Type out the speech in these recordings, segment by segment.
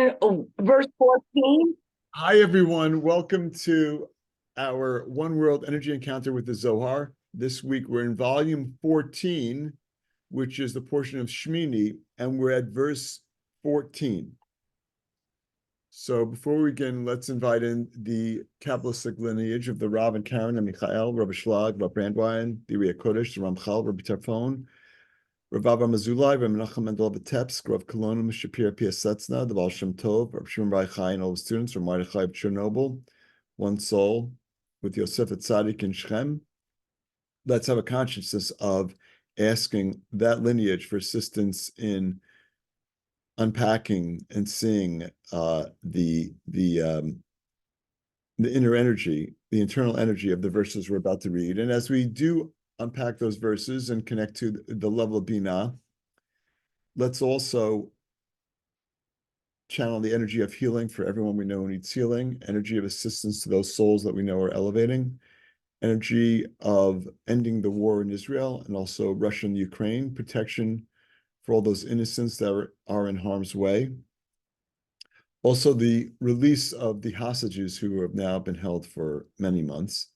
Verse 14. Hi, everyone. Welcome to our One World Energy Encounter with the Zohar. This week, we're in volume 14, which is the portion of Shmini, and we're at verse 14. So before we begin, let's invite in the Kabbalistic lineage of the Rav and Karen and Michael, Rabbi Schlag, Rabbi Brandwein, the Ria Kodesh, the Ramchal, Rabbi Tarfon, Rav Ava Mazulai, Rav Menachem Mendel B'Tepsk, Rav Kolonim Shapir Piasetzna, the Baal Shem Tov, Rav Shimon Bar Yochai, and all the students, Rav Mordechai of Chernobyl, One Soul, with Yosef Tzadik in Shechem. Let's have a consciousness of asking that lineage for assistance in unpacking and seeing the inner energy, the internal energy of the verses we're about to read. And as we do unpack those verses and connect to the level of Binah, let's also channel the energy of healing for everyone we know who needs healing, energy of assistance to those souls that we know are elevating, energy of ending the war in Israel and also Russia and Ukraine, protection for all those innocents that are in harm's way. Also, the release of the hostages who have now been held for many months,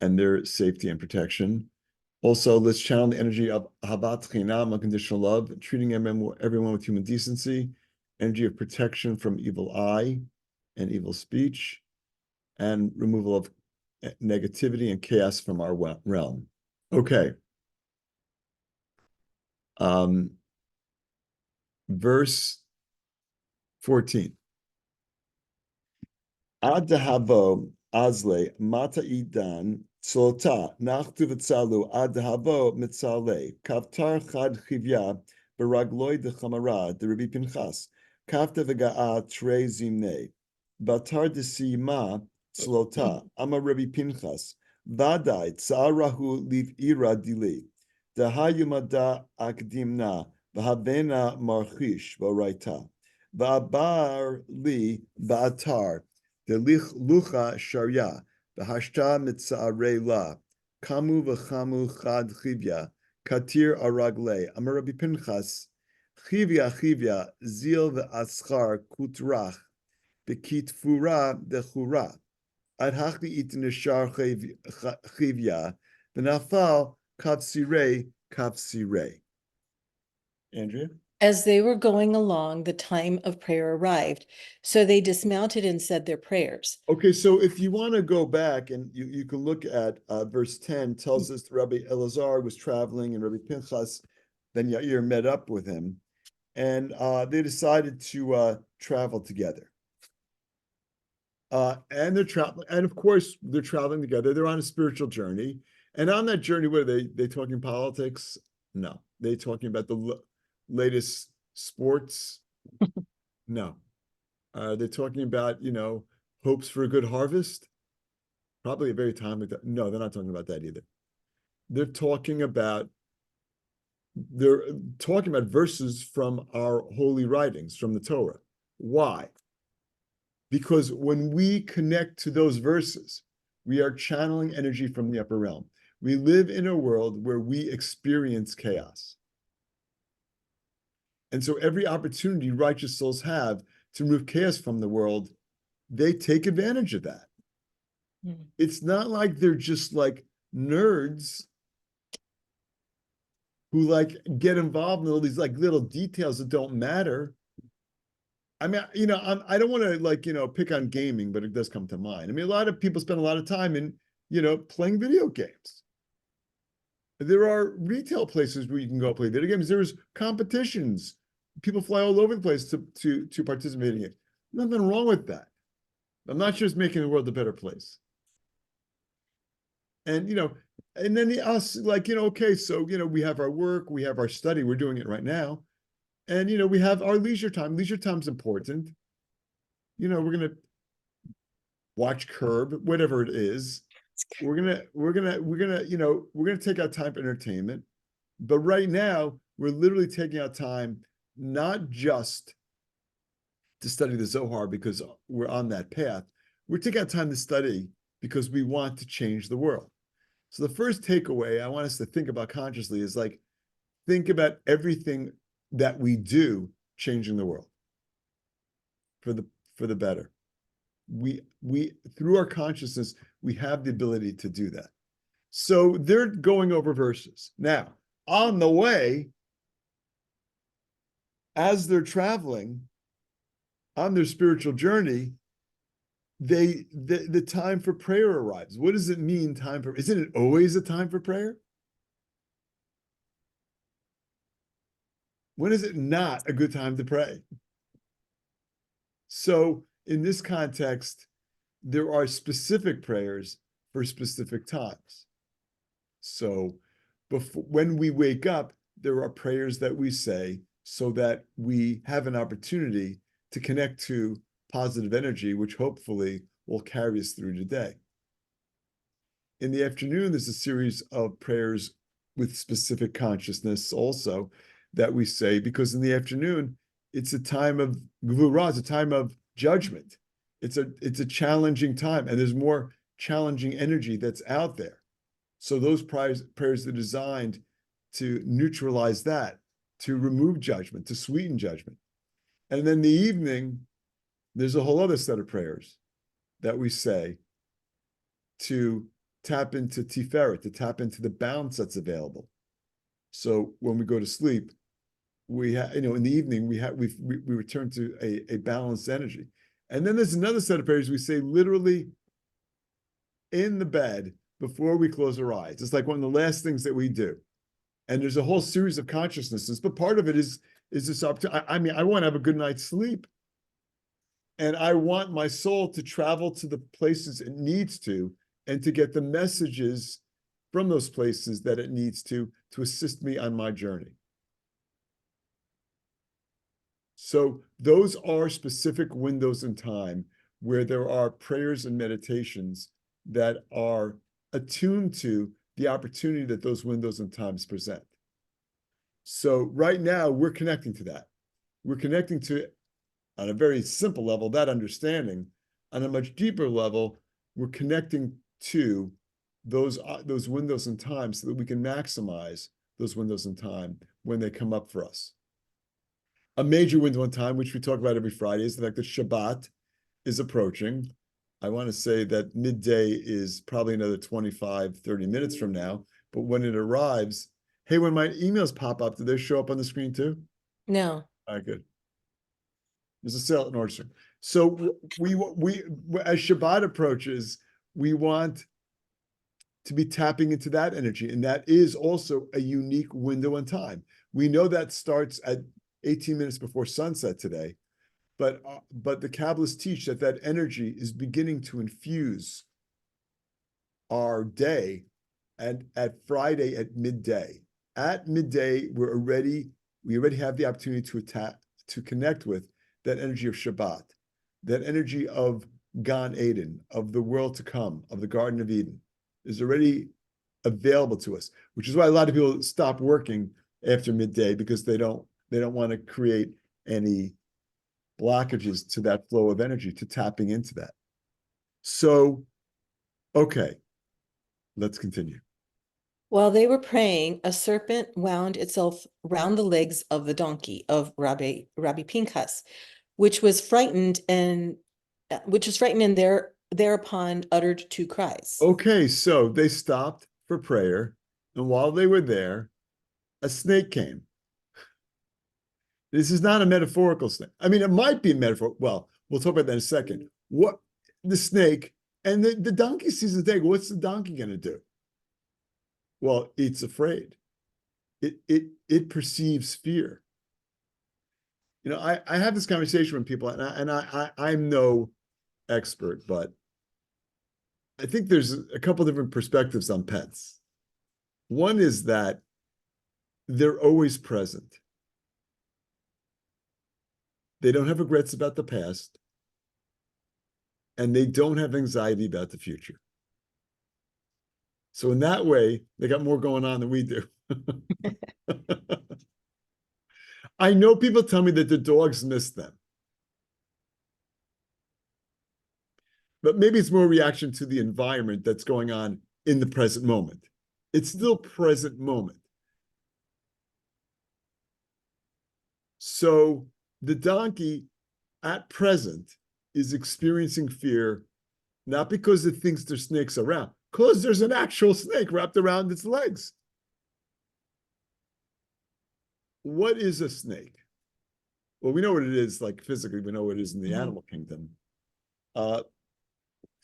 and their safety and protection. Also, let's channel the energy of Ahavat Chinam, unconditional love, treating everyone with human decency, energy of protection from evil eye and evil speech, and removal of negativity and chaos from our realm. Okay. Verse 14. Ad dehavo azle mata idan tzolta nachtu v'tzalu ad dehavo mitzale kavtar chad chivya beragloi dechamara de Rabbi Pinchas kavta v'ga'a trei zimne batar desima tzolta ama Rabbi Pinchas vadai tzarahu liv ira dili dehayumada akdimna v'havena marchish v'raita v'abar li ba'atar the lucha sharia, the hashta mitzarei la, kamu v'chamu chad chivya, katir aragle, amar Rabbi Pinchas, chivya, zil v'aschar kutrach, b'kitfura dechura, ad hachli it nishar chivya, v'nafal kavsirei. Andrea? As they were going along, the time of prayer arrived. So they dismounted and said their prayers. Okay, so if you want to go back and you can look at verse 10, tells us Rabbi Elazar was traveling and Rabbi Pinchas, then Yair met up with him, and they decided to travel together. And they're traveling, and of course, they're traveling together. They're on a spiritual journey. And on that journey, what are they talking politics? No. They're talking about the latest sports? No. They're talking about, hopes for a good harvest? Probably a very timely. No, they're not talking about that either. They're talking about verses from our holy writings, from the Torah. Why? Because when we connect to those verses, we are channeling energy from the upper realm. We live in a world where we experience chaos. And so every opportunity righteous souls have to remove chaos from the world, they take advantage of that. It's not like they're just like nerds who get involved in all these little details that don't matter. I mean, I don't want to pick on gaming, but it does come to mind. I mean, a lot of people spend a lot of time in, playing video games. There are retail places where you can go play video games. There's competitions. People fly all over the place to participate in it. Nothing wrong with that. I'm not just making the world a better place. And, and then us, okay, so, we have our work, we have our study, we're doing it right now. And, we have our leisure time. Leisure time's important. We're going to watch Curb, whatever it is. We're gonna take out time for entertainment. But right now, we're literally taking out time not just to study the Zohar because we're on that path. We're taking out time to study because we want to change the world. So the first takeaway I want us to think about consciously is think about everything that we do changing the world for the better. We through our consciousness, we have the ability to do that. So they're going over verses. Now, on the way, as they're traveling on their spiritual journey, the time for prayer arrives. What does it mean, time for? Isn't it always a time for prayer? When is it not a good time to pray? So in this context, there are specific prayers for specific times. So when we wake up, there are prayers that we say so that we have an opportunity to connect to positive energy, which hopefully will carry us through the day. In the afternoon, there's a series of prayers with specific consciousness also that we say, because in the afternoon, it's a time of gvura, it's a time of judgment. It's a challenging time, and there's more challenging energy that's out there. So those prayers are designed to neutralize that, to remove judgment, to sweeten judgment. And then the evening, there's a whole other set of prayers that we say to tap into Tiferet, to tap into the balance that's available. So when we go to sleep, we have, in the evening, we return to a balanced energy. And then there's another set of prayers we say literally in the bed before we close our eyes. It's like one of the last things that we do. And there's a whole series of consciousnesses, but part of it is this opportunity. I mean, I want to have a good night's sleep. And I want my soul to travel to the places it needs to, and to get the messages from those places that it needs to assist me on my journey. So those are specific windows in time where there are prayers and meditations that are attuned to the opportunity that those windows in times present. So right now, we're connecting to that. We're connecting to it on a very simple level, that understanding. On a much deeper level, we're connecting to those windows in time so that we can maximize those windows in time when they come up for us. A major window in time, which we talk about every Friday, is the fact that Shabbat is approaching. I want to say that midday is probably another 25, 30 minutes from now. But when it arrives, hey, when my emails pop up, do they show up on the screen too? No. All right, good. There's a sale in order. So we as Shabbat approaches, we want to be tapping into that energy. And that is also a unique window in time. We know that starts at 18 minutes before sunset today, but the Kabbalists teach that energy is beginning to infuse our day at Friday at midday. At midday, we already have the opportunity to connect with that energy of Shabbat, that energy of Gan Eden, of the world to come, of the Garden of Eden, is already available to us, which is why a lot of people stop working after midday, because they don't want to create any blockages to that flow of energy, to tapping into that. So, okay, let's continue. While they were praying, a serpent wound itself round the legs of the donkey of Rabbi Pinchas, which was frightened and thereupon uttered two cries. Okay, so they stopped for prayer, and while they were there, a snake came. This is not a metaphorical snake. I mean, it might be a metaphor. Well, we'll talk about that in a second. What the snake and the donkey sees the snake. What's the donkey going to do? Well, it's afraid. It perceives fear. I have this conversation with people, and I'm no expert, but I think there's a couple different perspectives on pets. One is that they're always present. They don't have regrets about the past, and they don't have anxiety about the future. So in that way, they got more going on than we do. I know people tell me that the dogs miss them. But maybe it's more a reaction to the environment that's going on in the present moment. It's still present moment. So the donkey at present is experiencing fear, not because it thinks there's snakes around, because there's an actual snake wrapped around its legs. What is a snake? Well, we know what it is, like physically, we know what it is in the animal kingdom.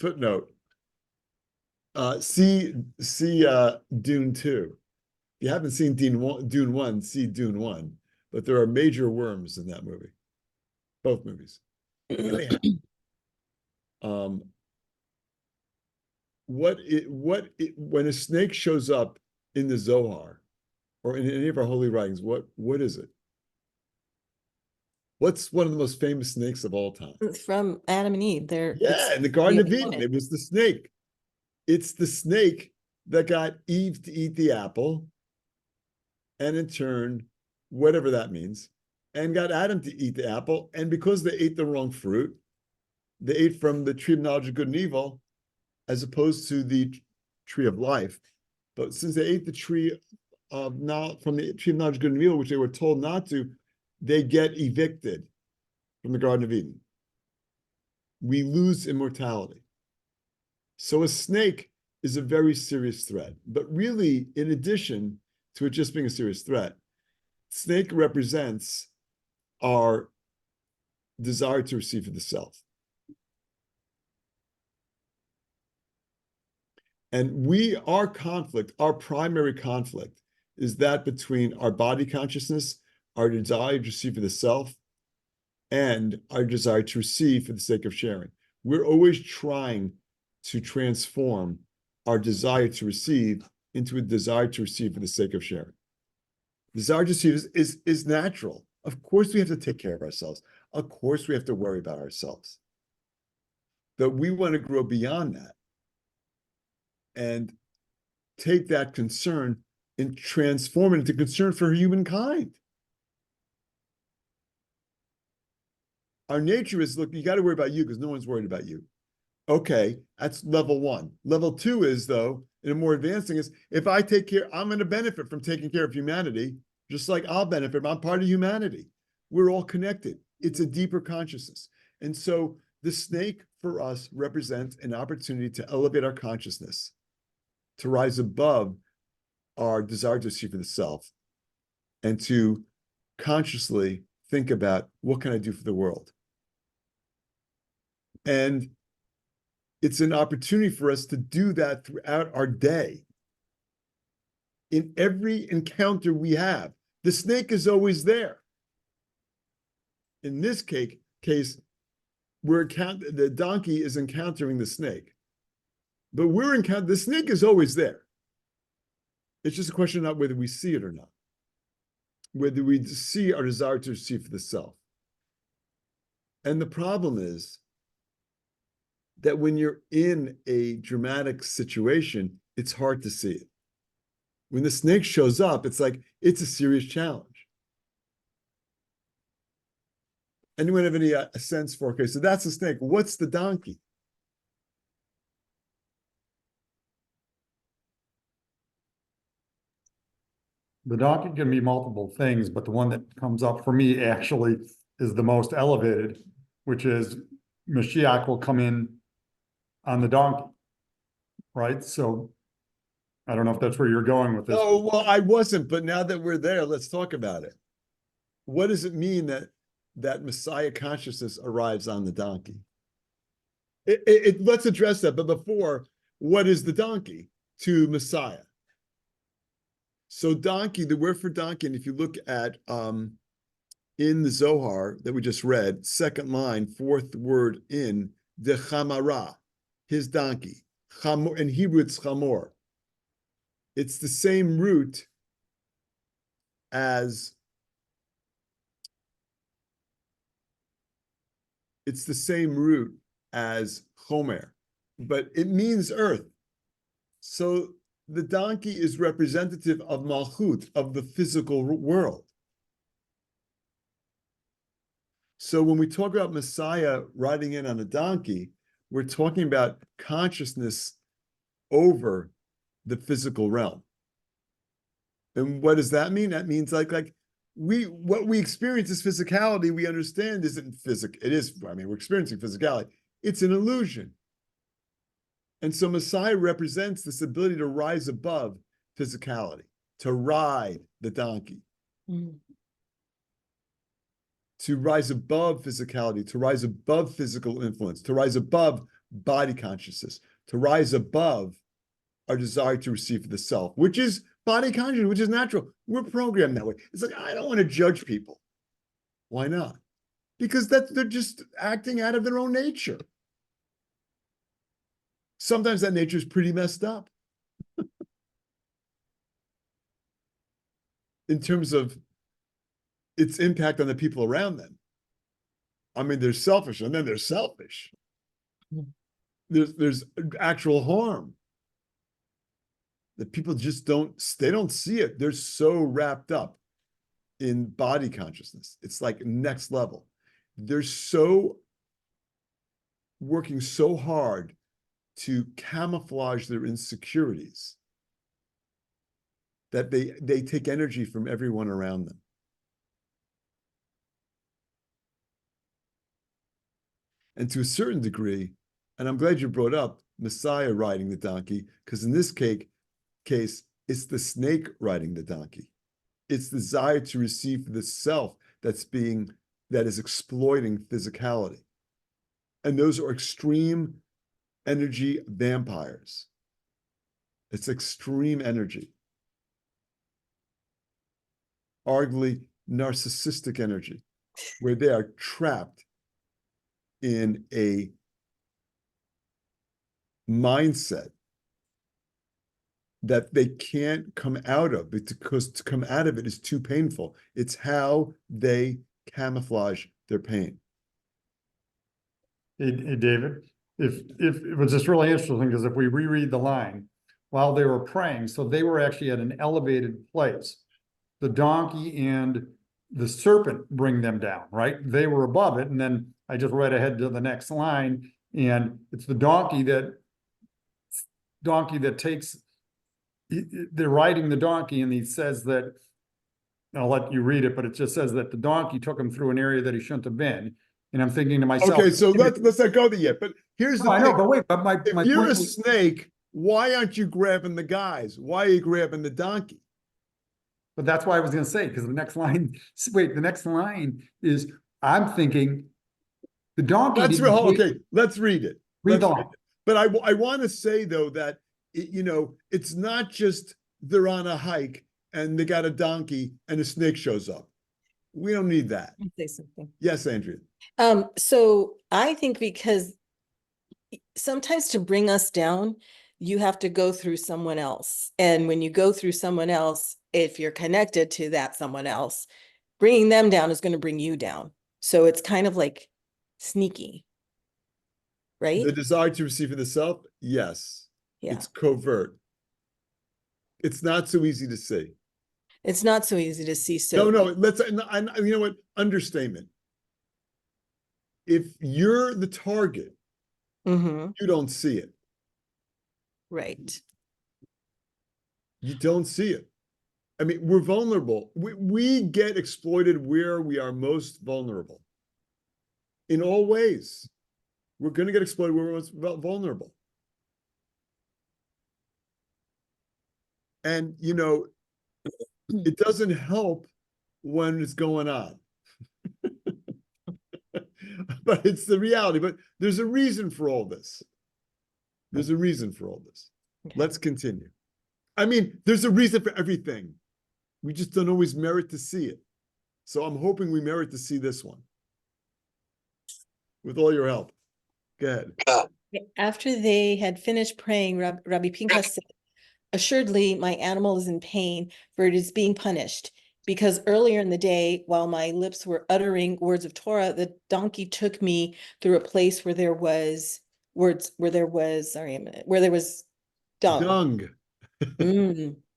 Footnote. See Dune 2. If you haven't seen Dune 1, see Dune 1. But there are major worms in that movie. Both movies. Anyhow, when a snake shows up in the Zohar or in any of our holy writings, what is it? What's one of the most famous snakes of all time? From Adam and Eve. Yeah, in the Garden of Eden, it was the snake. It's the snake that got Eve to eat the apple, and in turn, whatever that means, and got Adam to eat the apple. And because they ate the wrong fruit, they ate from the tree of knowledge of good and evil, as opposed to the tree of life. But since they ate the tree of from the tree of knowledge of good and evil, which they were told not to, they get evicted from the Garden of Eden. We lose immortality. So a snake is a very serious threat. But really, in addition to it just being a serious threat, snake represents our desire to receive for the self. And our conflict, our primary conflict, is that between our body consciousness, our desire to receive for the self, and our desire to receive for the sake of sharing. We're always trying to transform our desire to receive into a desire to receive for the sake of sharing. Desire to receive is natural. Of course, we have to take care of ourselves. Of course, we have to worry about ourselves. But we want to grow beyond that and take that concern and transform it into concern for humankind. Our nature is, look, you got to worry about you because no one's worried about you. Okay, that's level one. Level two is, though, in a more advanced thing, is if I take care, I'm going to benefit from taking care of humanity, just like I'll benefit. I'm part of humanity. We're all connected. It's a deeper consciousness. And so the snake for us represents an opportunity to elevate our consciousness, to rise above our desire to see for the self, and to consciously think about, what can I do for the world? And it's an opportunity for us to do that throughout our day. In every encounter we have, the snake is always there. In this case, the donkey is encountering the snake. But the snake is always there. It's just a question of not whether we see it or not. Whether we see our desire to receive for the self. And the problem is that when you're in a dramatic situation, it's hard to see it. When the snake shows up, it's like, it's a serious challenge. Anyone have any sense for, okay, so that's the snake. What's the donkey? The donkey can be multiple things, but the one that comes up for me actually is the most elevated, which is Mashiach will come in on the donkey, right? So I don't know if that's where you're going with this. Oh, well, I wasn't, but now that we're there, let's talk about it. What does it mean that Messiah consciousness arrives on the donkey? Let's address that, but before, what is the donkey to Messiah? So donkey, the word for donkey, and if you look at in the Zohar that we just read, second line, fourth word in, the chamara, his donkey. Chamor, in Hebrew, it's chamor. It's the same root as chomer, but it means earth. So the donkey is representative of Malchut, of the physical world. So when we talk about Messiah riding in on a donkey, we're talking about consciousness over the physical realm. And what does that mean? That means like what we experience as physicality, we understand isn't physical. It is, I mean, we're experiencing physicality. It's an illusion. And so Messiah represents this ability to rise above physicality, to ride the donkey, to rise above physicality, to rise above physical influence, to rise above body consciousness, to rise above our desire to receive for the self, which is body consciousness, which is natural. We're programmed that way. It's like, I don't want to judge people. Why not? Because they're just acting out of their own nature. Sometimes that nature is pretty messed up in terms of its impact on the people around them. I mean, they're selfish, and then they're selfish. There's actual harm that people just don't see it. They're so wrapped up in body consciousness. It's like next level. They're so working so hard to camouflage their insecurities that they take energy from everyone around them. And to a certain degree, and I'm glad you brought up Messiah riding the donkey, because in this case, it's the snake riding the donkey. It's the desire to receive the self that is exploiting physicality. And those are extreme energy vampires. It's extreme energy. Arguably narcissistic energy, where they are trapped in a mindset that they can't come out of, because to come out of it is too painful. It's how they camouflage their pain. Hey, David, if it was just really interesting, because if we reread the line, while they were praying, so they were actually at an elevated place. The donkey and the serpent bring them down, right? They were above it, and then I just read ahead to the next line, and it's the donkey that takes, they're riding the donkey, and he says that, I'll let you read it, but it just says that the donkey took him through an area that he shouldn't have been. And I'm thinking to myself, okay, so let's not go there yet. But here's the thing. I know, but wait, but my if you're point a snake, why aren't you grabbing the guys? Why are you grabbing the donkey? But that's why I was going to say, because the next line, wait, the next line is, I'm thinking the donkey. Okay, let's read it. Read the line. But I want to say, though, that, it's not just they're on a hike and they got a donkey and a snake shows up. We don't need that. I'll say something. Yes, Andrea. So I think because sometimes to bring us down, you have to go through someone else. And when you go through someone else, if you're connected to that someone else, bringing them down is going to bring you down. So it's kind of like sneaky, right? The desire to receive for the self, yes. Yeah. It's covert. It's not so easy to see. It's not so easy to see. So No, you know what? Understatement. If you're the target, you don't see it. Right. You don't see it. I mean, we're vulnerable. We get exploited where we are most vulnerable. In all ways. We're going to get exploited where we're most vulnerable. And, it doesn't help when it's going on. But it's the reality. But there's a reason for all this. There's a reason for all this. Okay. Let's continue. I mean, there's a reason for everything. We just don't always merit to see it. So I'm hoping we merit to see this one. With all your help. Go ahead. After they had finished praying, Rabbi Pinchas said, "Assuredly, my animal is in pain, for it is being punished. Because earlier in the day, while my lips were uttering words of Torah, the donkey took me through a place where there was dung."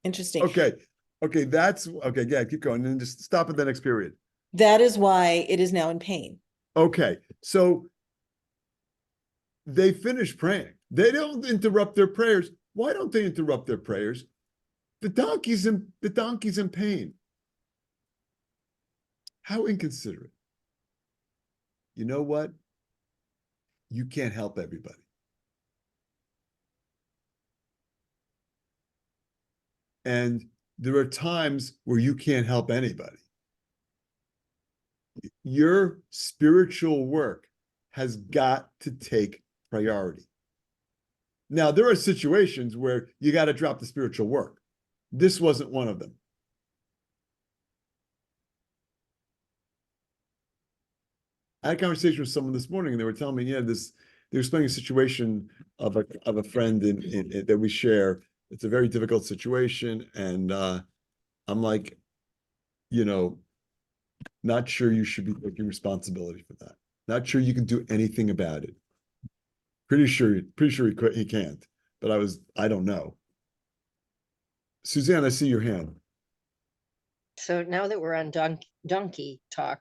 Interesting. Okay, yeah, keep going, and just stop at the next period. That is why it is now in pain. Okay, so they finish praying. They don't interrupt their prayers. Why don't they interrupt their prayers? The donkey's in pain. How inconsiderate. You know what? You can't help everybody. And there are times where you can't help anybody. Your spiritual work has got to take priority. Now, there are situations where you got to drop the spiritual work. This wasn't one of them. I had a conversation with someone this morning, and they were telling me, yeah, they were explaining a situation of a friend in that we share. It's a very difficult situation, and I'm like, not sure you should be taking responsibility for that. Not sure you can do anything about it. Pretty sure he can't, but I don't know. Suzanne, I see your hand. So now that we're on donkey talk,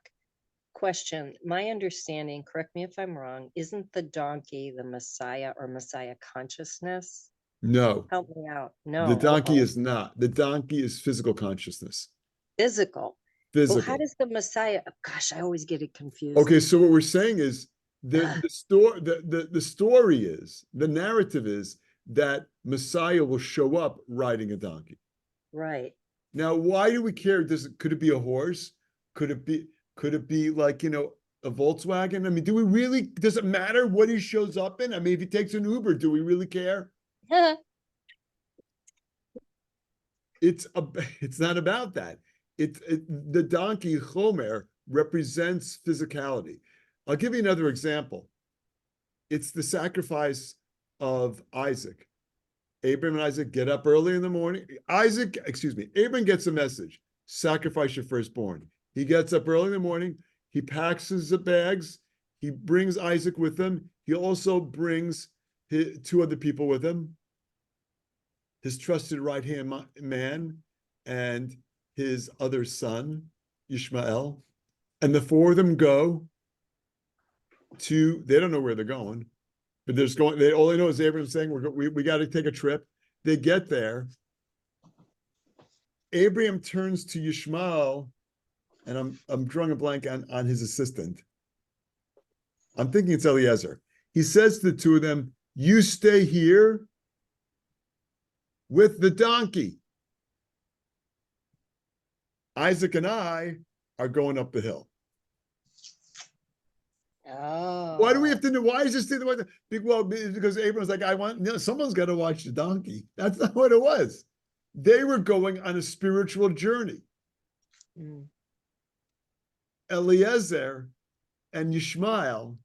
question, my understanding, correct me if I'm wrong, isn't the donkey the Messiah or Messiah consciousness? No, Help me out. the No. donkey is not. The donkey is physical consciousness. Physical. Well, how Physical. does the Messiah, gosh, I always get it confused. Okay, so what we're saying is the story is, the narrative is that Messiah will show up riding a donkey. Right. Now, why do we care? Could it be a horse? Could it be like, a Volkswagen? I mean, does it matter what he shows up in? I mean, if he takes an Uber, do we really care? It's not about that. The donkey, Chomer, represents physicality. I'll give you another example. It's the sacrifice of Isaac. Abraham and Isaac get up early in the morning. Abraham gets a message, sacrifice your firstborn. He gets up early in the morning. He packs his bags. He brings Isaac with him. He also brings two other people with him, his trusted right-hand man and his other son, Ishmael. And the four of them go they don't know where they're going, but all they know is Abraham saying, we got to take a trip. They get there. Abraham turns to Ishmael, and I'm drawing a blank on his assistant. I'm thinking it's Eliezer. He says to the two of them, you stay here with the donkey. Isaac and I are going up the hill. Oh. Why do we have to know? Why is this thing? Well, because Abraham's like, someone's got to watch the donkey. That's not what it was. They were going on a spiritual journey. Mm. Eliezer and Ishmael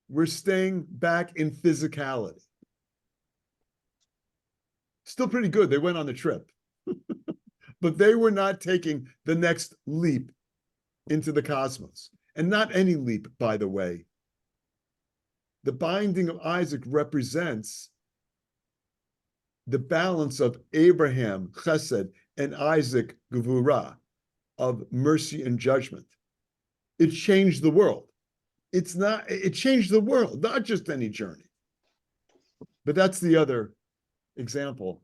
were staying back in physicality. Still pretty good. They went on the trip. But they were not taking the next leap into the cosmos. And not any leap, by the way. The binding of Isaac represents the balance of Abraham, chesed, and Isaac, gevurah, of mercy and judgment. It changed the world. It changed the world, not just any journey. But that's the other example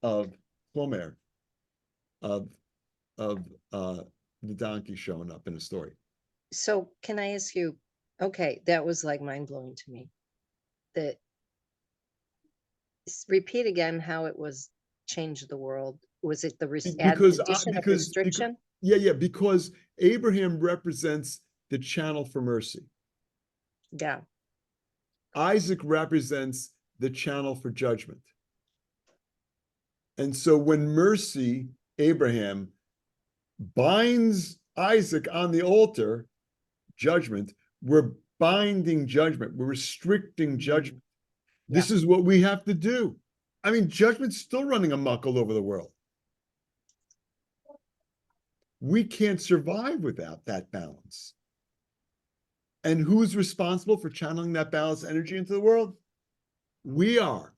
of Chomer, of the donkey showing up in a story. So can I ask you, okay, that was like mind-blowing to me. Repeat again how it was changed the world. Was it the addition of restriction? Because Abraham represents the channel for mercy. Yeah. Isaac represents the channel for judgment. And so when mercy, Abraham, binds Isaac on the altar, judgment, we're binding judgment. We're restricting judgment. Yeah. This is what we have to do. I mean, judgment's still running amok all over the world. We can't survive without that balance. And who's responsible for channeling that balanced energy into the world? We are.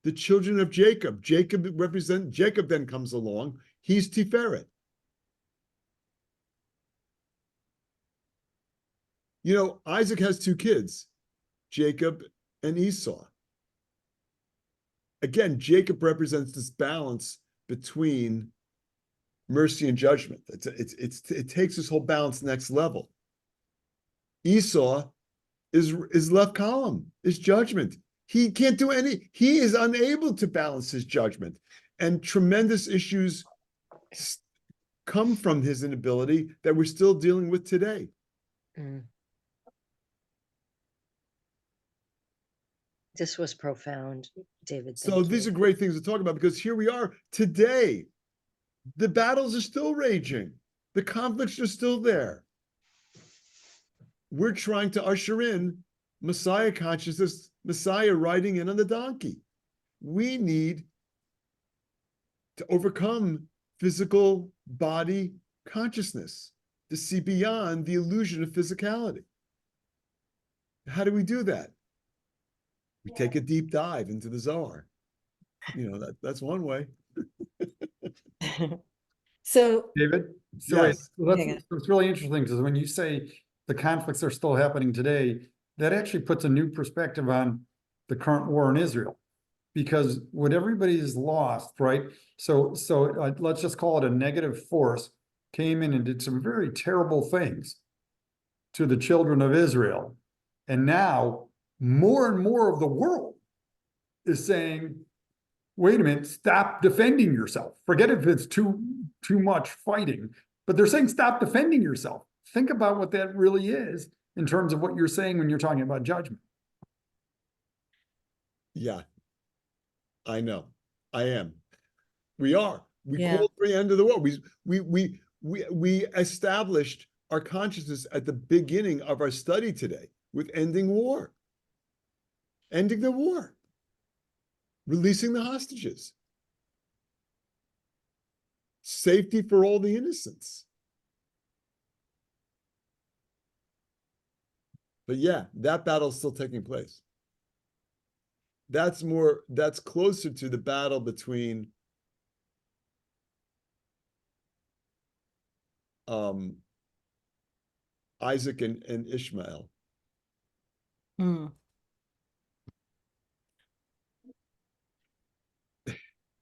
The children of Jacob. Jacob then comes along. He's Tiferet. Isaac has two kids, Jacob and Esau. Again, Jacob represents this balance between mercy and judgment. It takes this whole balance next level. Esau is left column, is judgment. He can't do he is unable to balance his judgment. And tremendous issues come from his inability that we're still dealing with today. Mm. This was profound, David. So Thank these you. are great things to talk about, because here we are today. The battles are still raging. The conflicts are still there. We're trying to usher in Messiah consciousness, Messiah riding in on the donkey. We need to overcome physical body consciousness, to see beyond the illusion of physicality. How do we do that? We take a deep dive into the Zohar. You know, that's one way. So, David? So Yes. it's really interesting, because when you say the conflicts are still happening today, that actually puts a new perspective on the current war in Israel. Because what everybody has lost, right? So let's just call it a negative force, came in and did some very terrible things to the children of Israel. And now more and more of the world is saying, wait a minute, stop defending yourself. Forget if it's too much fighting, but they're saying stop defending yourself. Think about what that really is in terms of what you're saying when you're talking about judgment. Yeah, I know. I am. We are. We Yeah. called for the end of the war. We established our consciousness at the beginning of our study today with ending war. Ending the war. Releasing the hostages. Safety for all the innocents. But yeah, that battle's still taking place. That's closer to the battle between Isaac and Ishmael. mm,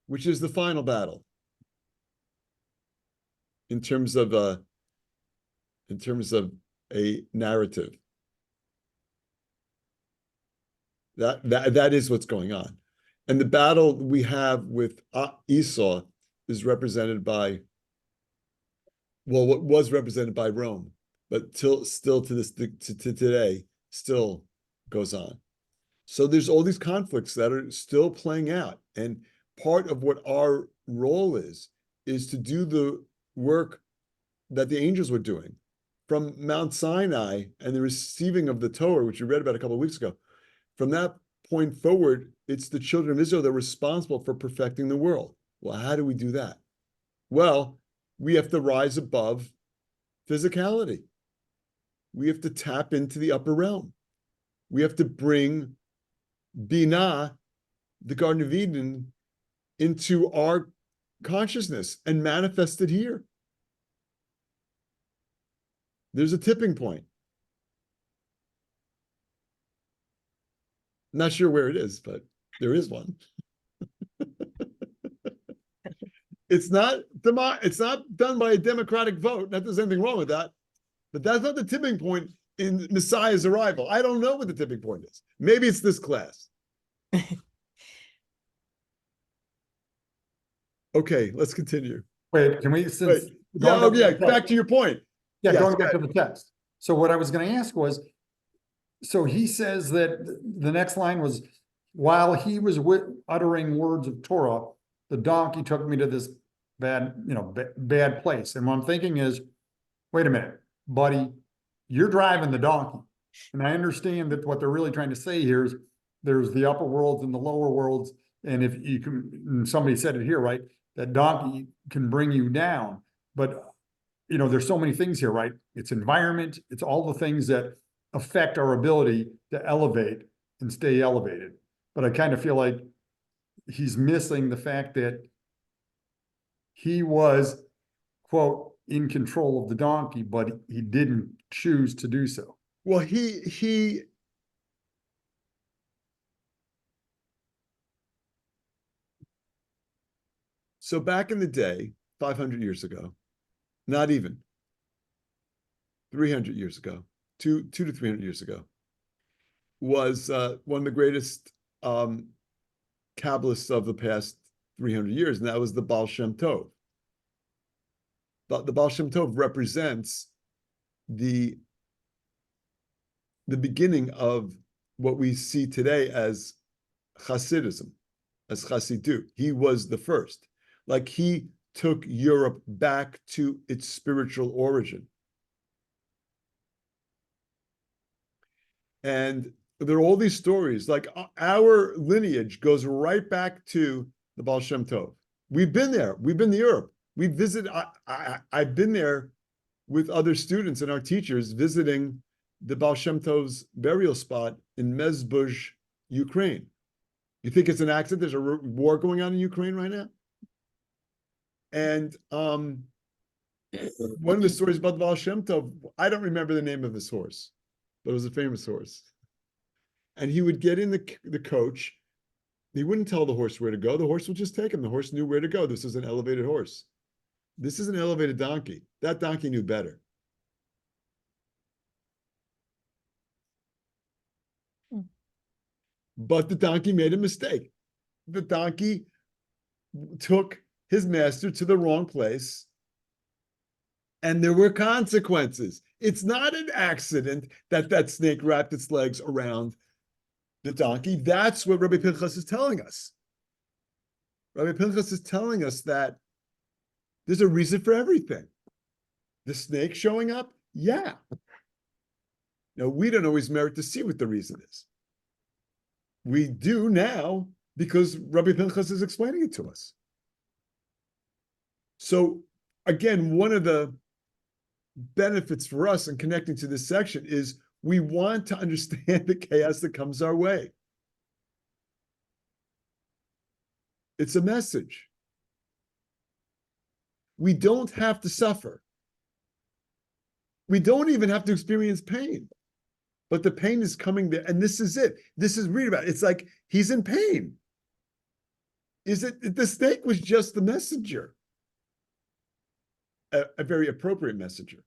Which is the final battle in terms of a narrative. That is what's going on. And the battle we have with Esau is represented by, well, what was represented by Rome, but still to today still goes on. So there's all these conflicts that are still playing out. And part of what our role is to do the work that the angels were doing from Mount Sinai and the receiving of the Torah, which we read about a couple of weeks ago. From that point forward, it's the children of Israel that are responsible for perfecting the world. Well, how do we do that? Well, we have to rise above physicality. We have to tap into the upper realm. We have to bring Binah, the Garden of Eden, into our consciousness and manifest it here. There's a tipping point. Not sure where it is, but there is one. It's not done by a democratic vote. Not that there's anything wrong with that, but that's not the tipping point in Messiah's arrival. I don't know what the tipping point is. Maybe it's this class. Okay, let's continue. Wait, can we, since. Back to your point. Yeah, Yes, going back to the text. So what I was going to ask was, so he says that the next line was, while he was uttering words of Torah, the donkey took me to this bad place. And what I'm thinking is, wait a minute, buddy, you're driving the donkey. And I understand that what they're really trying to say here is there's the upper worlds and the lower worlds. And if you can, somebody said it here, right? That donkey can bring you down. But there's so many things here, right? It's environment, it's all the things that affect our ability to elevate and stay elevated. But I kind of feel like he's missing the fact that he was, quote, in control of the donkey, but he didn't choose to do so. Well, so back in the day, 500 years ago, not even 300 years ago, two to 300 years ago, was one of the greatest Kabbalists of the past 300 years, and that was the Baal Shem Tov. But the Baal Shem Tov represents the beginning of what we see today as Hasidism, as Chassidut. He was the first. Like, he took Europe back to its spiritual origin. And there are all these stories, like our lineage goes right back to the Baal Shem Tov. We've been there. We've been to Europe. We visited. I've been there with other students and our teachers visiting the Baal Shem Tov's burial spot in Mezbuzh, Ukraine. You think it's an accident? There's a war going on in Ukraine right now. And one of the stories about the Baal Shem Tov, I don't remember the name of his horse, but it was a famous horse. And he would get in the coach. He wouldn't tell the horse where to go. The horse would just take him. The horse knew where to go. This is an elevated horse. This is an elevated donkey. That donkey knew better. But the donkey made a mistake. The donkey took his master to the wrong place, and there were consequences. It's not an accident that that snake wrapped its legs around the donkey. That's what Rabbi Pinchas is telling us. Rabbi Pinchas is telling us that there's a reason for everything. The snake showing up? Yeah. Now, we don't always merit to see what the reason is. We do now because Rabbi Pinchas is explaining it to us. So, again, one of the benefits for us in connecting to this section is we want to understand the chaos that comes our way. It's a message. We don't have to suffer. We don't even have to experience pain. But the pain is coming there, and this is it. This is, read about it. It's like he's in pain. Is it, the snake was just the messenger, a very appropriate messenger.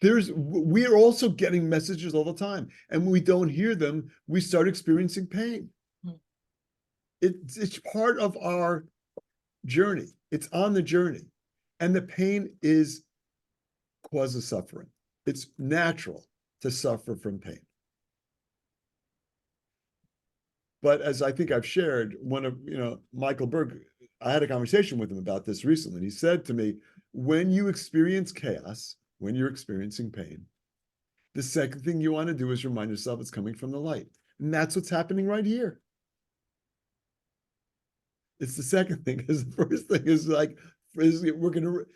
We are also getting messages all the time, and when we don't hear them, we start experiencing pain. It's part of our journey. It's on the journey, and the pain causes suffering. It's natural to suffer from pain. But as I think I've shared, Michael Berg, I had a conversation with him about this recently. He said to me, when you experience chaos, when you're experiencing pain, the second thing you want to do is remind yourself it's coming from the light. And that's what's happening right here. It's the second thing, because the first thing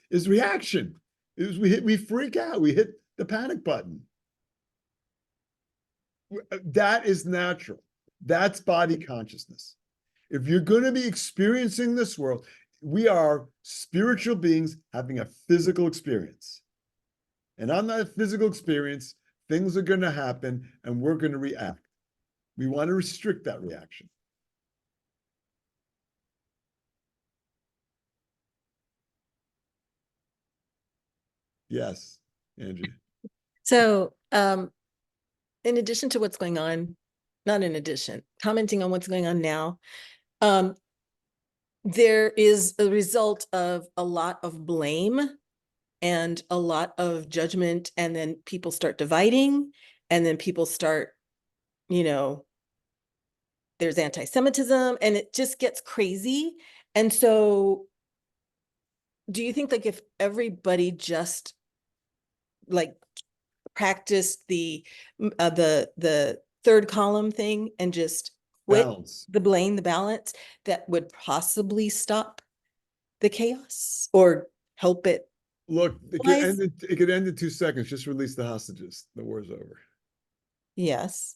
is reaction. We freak out, we hit the panic button. That is natural. That's body consciousness. If you're going to be experiencing this world, we are spiritual beings having a physical experience. And on that physical experience, things are going to happen and we're going to react. We want to restrict that reaction. Yes, Andrea. So, in addition to what's going on, not in addition, commenting on what's going on now, there is a result of a lot of blame and a lot of judgment, and then people start dividing, and then people start, there's anti-Semitism, and it just gets crazy. And so do you think, like, if everybody just practiced the third column thing and just quit the blame, the balance, that would possibly stop the chaos or help it? Look, it could end in 2 seconds. Just release the hostages. The war's over. Yes.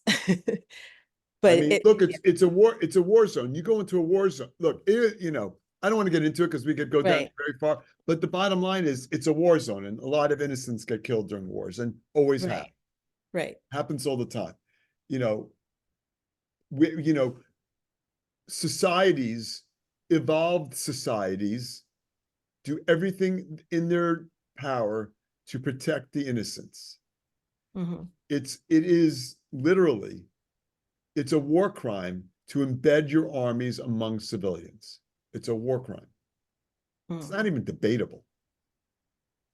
But I mean, look, it's a war. It's a war zone. You go into a war zone. Look, I don't want to get into it because we could go down very far. But the bottom line is, it's a war zone, and a lot of innocents get killed during wars, and always have. Right. Happens all the time. Societies evolved societies do everything in their power to protect the innocents. Mhm. It is literally, it's a war crime to embed your armies among civilians. It's a war crime. It's Mm. not even debatable.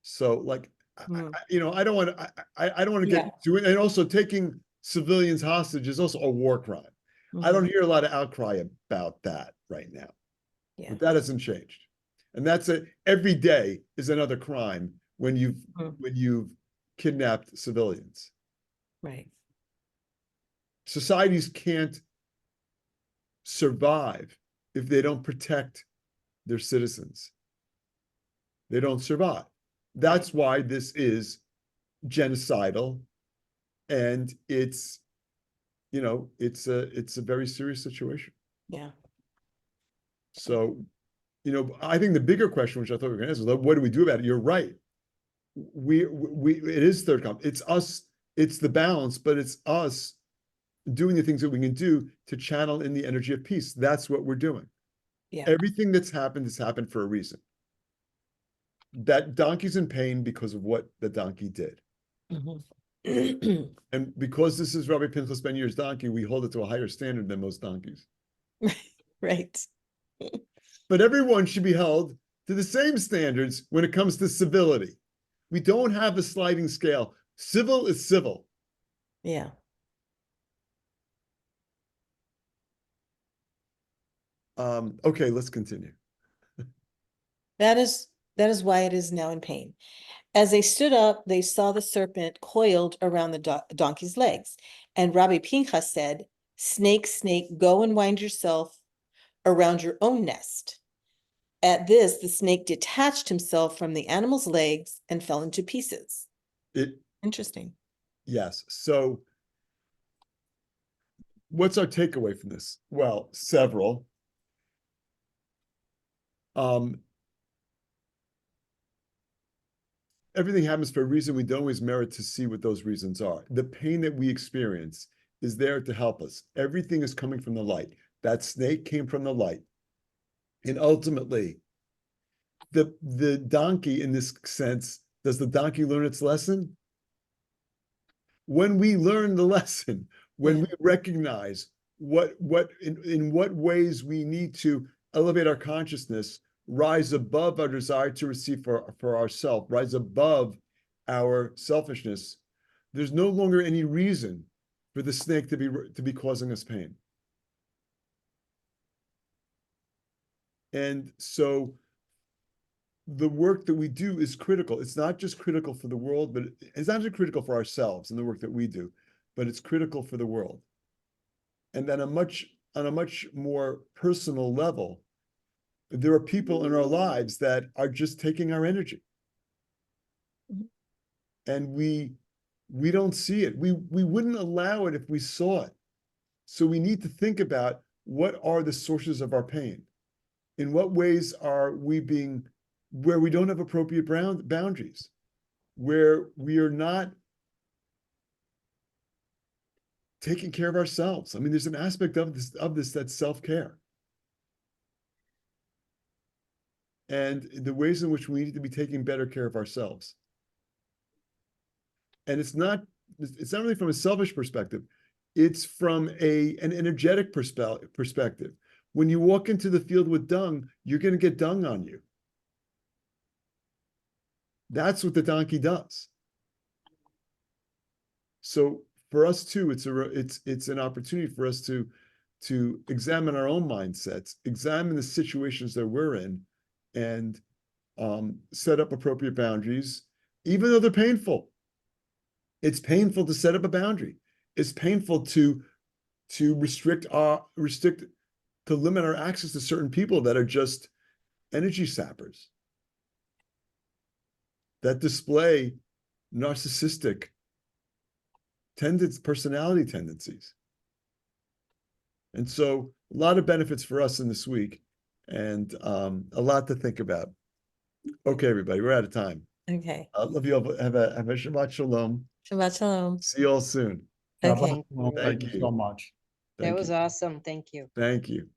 So like, Mm. I don't want to, I don't want to get to it. And also taking civilians hostage is also a war crime. I don't Mhm. hear a lot of outcry about that right now, Yeah. but that hasn't changed. And that's it. Every day is another crime when you've kidnapped civilians. Right. Societies can't survive if they don't protect their citizens. They don't survive. That's why this is genocidal, and it's a very serious situation. Yeah. So, I think the bigger question, which I thought we were going to answer, is what do we do about it? You're right. It is third comp. It's us. It's the balance, but it's us doing the things that we can do to channel in the energy of peace. That's what we're doing. Yeah. Everything that's happened has happened for a reason. That donkey's in pain because of what the donkey did. Mhm. And because this is Rabbi Pinchas Ben Yair's donkey, we hold it to a higher standard than most donkeys. Right. But everyone should be held to the same standards when it comes to civility. We don't have a sliding scale. Civil is civil. Yeah. Okay, let's continue. That is why it is now in pain. As they stood up, they saw the serpent coiled around the donkey's legs. And Rabbi Pinchas said, "Snake, snake, go and wind yourself around your own nest." At this, the snake detached himself from the animal's legs and fell into pieces. Interesting. Yes. So what's our takeaway from this? Well, several. Everything happens for a reason. We don't always merit to see what those reasons are. The pain that we experience is there to help us. Everything is coming from the light. That snake came from the light. And ultimately, the donkey, in this sense, does the donkey learn its lesson? When we learn the lesson, when we recognize in what ways we need to elevate our consciousness, rise above our desire to receive for ourselves, rise above our selfishness, there's no longer any reason for the snake to be causing us pain. And so the work that we do is critical. It's not just critical for the world, but it's not just critical for ourselves and the work that we do, but it's critical for the world. And then on a much more personal level, there are people in our lives that are just taking our energy. And we don't see it. We wouldn't allow it if we saw it. So we need to think about, what are the sources of our pain? In what ways are we being, where we don't have appropriate boundaries, where we are not taking care of ourselves? I mean, there's an aspect of this that's self-care. And the ways in which we need to be taking better care of ourselves. And it's not really from a selfish perspective. It's from an energetic perspective. When you walk into the field with dung, you're going to get dung on you. That's what the donkey does. So for us too, it's an opportunity for us to examine our own mindsets, examine the situations that we're in, and set up appropriate boundaries, even though they're painful. It's painful to set up a boundary. It's painful to limit our access to certain people that are just energy sappers, that display narcissistic personality tendencies. And so a lot of benefits for us in this week, and a lot to think about. Okay, everybody, we're out of time. Okay. I love you all. Have a Shabbat Shalom. Shabbat shalom. See you all soon. Okay. Thank you so much. That was awesome. Thank you. Thank you.